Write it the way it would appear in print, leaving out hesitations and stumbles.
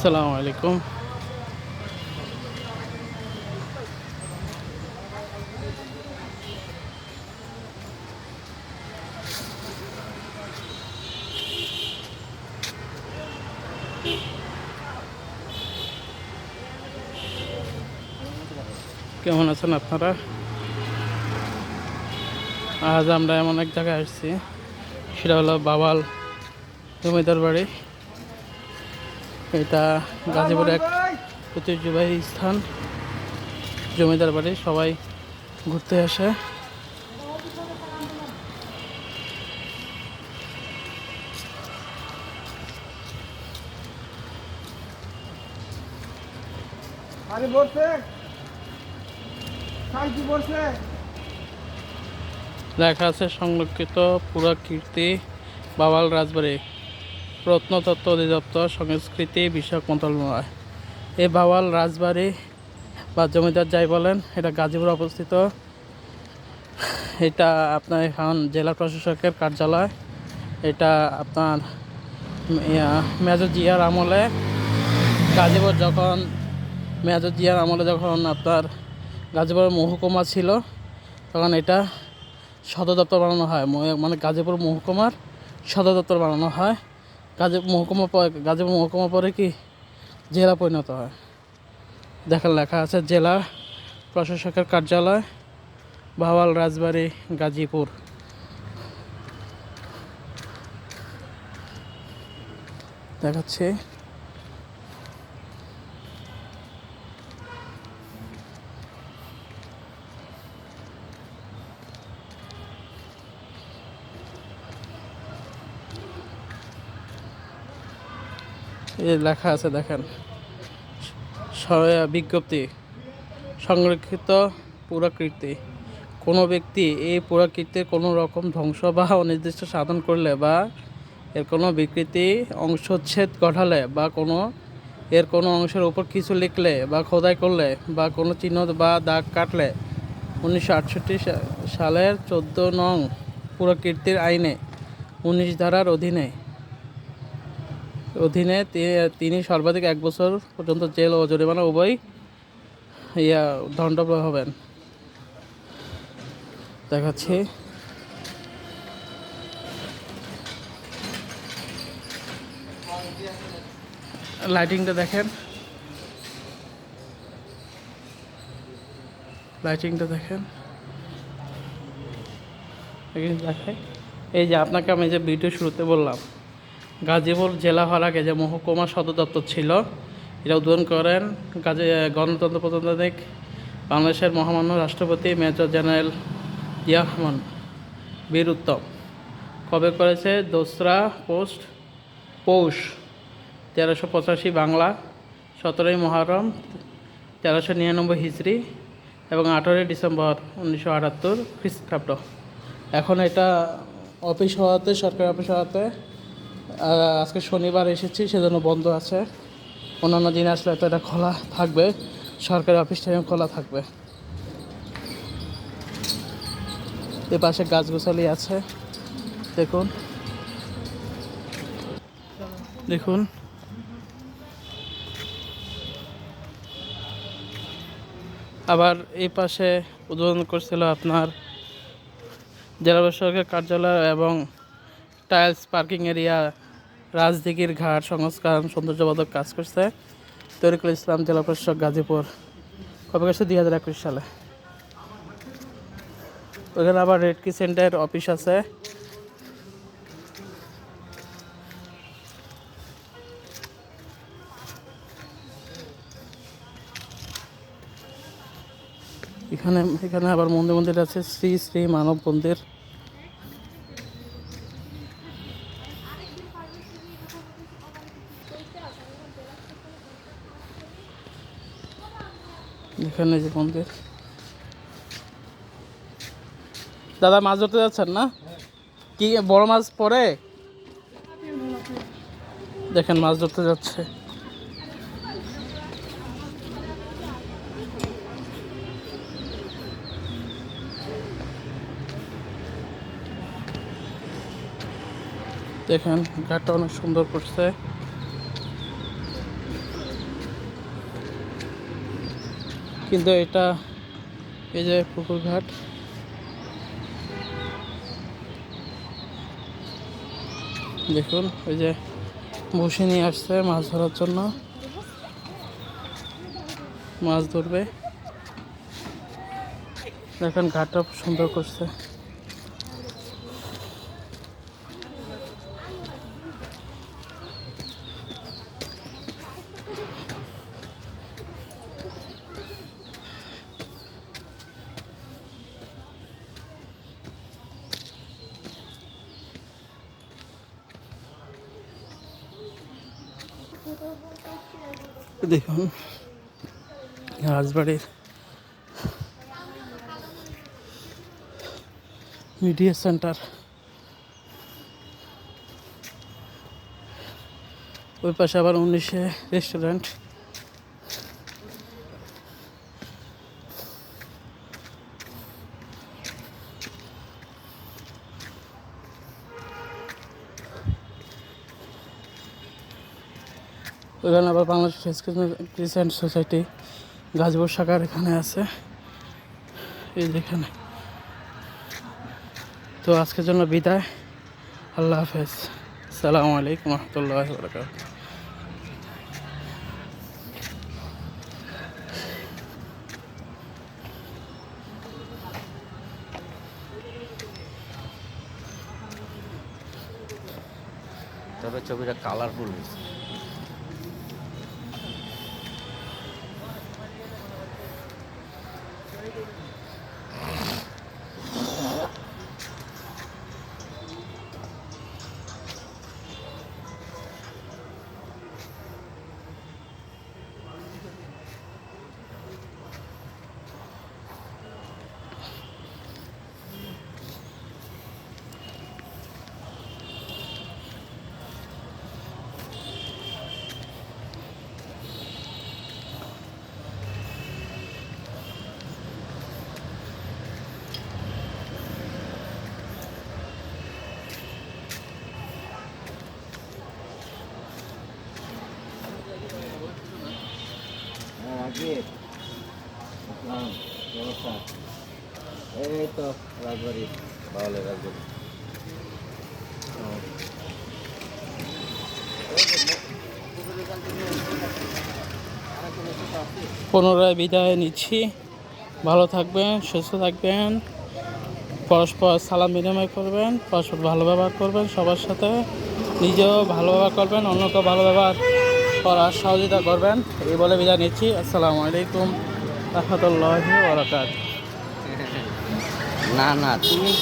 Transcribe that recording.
আসসালামু আলাইকুম। কেমন আছেন আপনারা? আজ আমরা এমন এক জায়গায় আসছি, সেটা হলো বাওয়াল জমিদার বাড়ি। এটা গাজীপুর এক ঐতিহ্যবাহী স্থান। জমিদার বাড়ি সবাই ঘুরতে আসে। লেখা আছে সংরক্ষিত পুরাকীর্তি বাওয়াল রাজবাড়ি, প্রত্নতত্ত্ব অধিদপ্তর, সংস্কৃতি বিষয়ক মন্ত্রণালয়। এই বাওয়াল রাজবাড়ি বা জমিদার যাই বলেন, এটা গাজীপুরে অবস্থিত। এটা আপনার এখন জেলা প্রশাসকের কার্যালয়। এটা আপনার মেজর জিয়ার আমলে, গাজীপুর যখন মেজর জিয়ার আমলে যখন আপনার গাজীপুর মহকুমা ছিল, তখন এটা সদর দপ্তর বানানো হয়। মানে গাজীপুর মহকুমার সদর দপ্তর বানানো হয়। গাজীপুর মহকুমা পরে কি জেলা পরিণত হয়। দেখেন লেখা আছে জেলা প্রশাসকের কার্যালয়, বাওয়াল রাজবাড়ি, গাজীপুর। দেখাচ্ছি। এই লেখা আছে দেখেন, বিজ্ঞপ্তি, সংরক্ষিত পুরাকীর্তি। কোনো ব্যক্তি এই পুরাকীর্তির কোনো রকম ধ্বংস বা অনির্দিষ্ট সাধন করলে বা এর কোনো বিকৃতি অংশচ্ছেদ ঘটালে বা এর কোনো অংশের উপর কিছু লিখলে বা খোদাই করলে বা কোনো চিহ্ন বা দাগ কাটলে 1968 সালের 14 নং পুরাকীর্তির আইনে 19 ধারার অধীনে তিনি সর্বাধিক 1 বছর পর্যন্ত জেল ও জরিমানা উভয় দণ্ডপ্রাপ্ত হবেন। দেখাচ্ছি। লাইটিংটা দেখেন, দেখাই। এই যে আপনাকে আমি যে ভিডিও শুরুতে বললাম, গাজীপুর জেলা হওয়ার আগে যে মহকুমা সদর দপ্তর ছিল, এটা উদ্বোধন করেন গণতন্ত্র প্রজাতান্ত্রিক বাংলাদেশের মহামান্য রাষ্ট্রপতি মেজর জেনারেল জিয়া রহমান বীর উত্তম। কবে করেছে? 2রা পৌষ 1385 বাংলা, 17ই মুহররম 1399 হিজরি এবং 18ই ডিসেম্বর 1978 খ্রিস্টাব্দ। এখন এটা অফিস হওয়াতে, সরকারি অফিস হওয়াতে আজকে শনিবার এসেছি, সেজন্য বন্ধ আছে। অন্যান্য দিন আসলে তো এটা খোলা থাকবে, সরকারি অফিস টাইম খোলা থাকবে। এ পাশে গাছগাছালি আছে, দেখুন। আবার এই পাশে উদ্বোধন করছিল আপনার জেলা প্রশাসকের কার্যালয় এবং টাইলস পার্কিং এরিয়া, রাজদিঘির ঘাট সংস্কার সৌন্দর্যবর্ধক কাজ করছে তরিকুল ইসলাম, জেলা প্রশাসক, গাজীপুর। কবে করছে? 2021 সালে। ওখানে আবার রেডকি সেন্টার অফিস আছে। এখানে আবার মন্দির আছে, শ্রী শ্রী মানব মন্দির। এখানে যে মন্দির। দাদা মাছ ধরতে যাচ্ছেন না? কি বড় মাছ পড়ে? দেখেন মাছ ধরতে যাচ্ছে। দেখেন ঘাটটা অনেক সুন্দর করছে। কিন্তু এটা এই যে পুকুর ঘাট, দেখুন ওই যে বসে নিয়ে আসছে মাছ ধরার জন্য, মাছ ধরবে। দেখেন ঘাটটা সুন্দর করছে। দেখুন রাজবাড়ির মিডিয়া সেন্টার, ওই পাশে আবার 19-এ রেস্টুরেন্ট। ওইখানে আবার বাংলাদেশ ক্রিসেন্ট সোসাইটি গাজীপুর শাখার এখানে আছে, এই যেখানে। তো আজকের জন্য বিদায়, আল্লাহ হাফেজ, আসসালামু আলাইকুম রহমতুল্লাহি ওয়া বারাকাতুহু। তবে ছবিটা কালারফুল হয়েছে। এই তো রাজবাড়ি, বাউলের রাজবাড়ি। পুনরায় বিদায় নিচ্ছি, ভালো থাকবেন, সুস্থ থাকবেন, পরস্পর সালাম বিনিময় করবেন, পরস্পর ভালো ব্যবহার করবেন সবার সাথে, নিজেও ভালো ব্যবহার করবেন, অন্যকেও ভালো ব্যবহার করার সহযোগিতা করবেন, এই বলে বিদায় নিচ্ছি। আসসালামু আলাইকুম রহমতুল্লাহি ওয়া বারাকাতুহু। না না, তুমি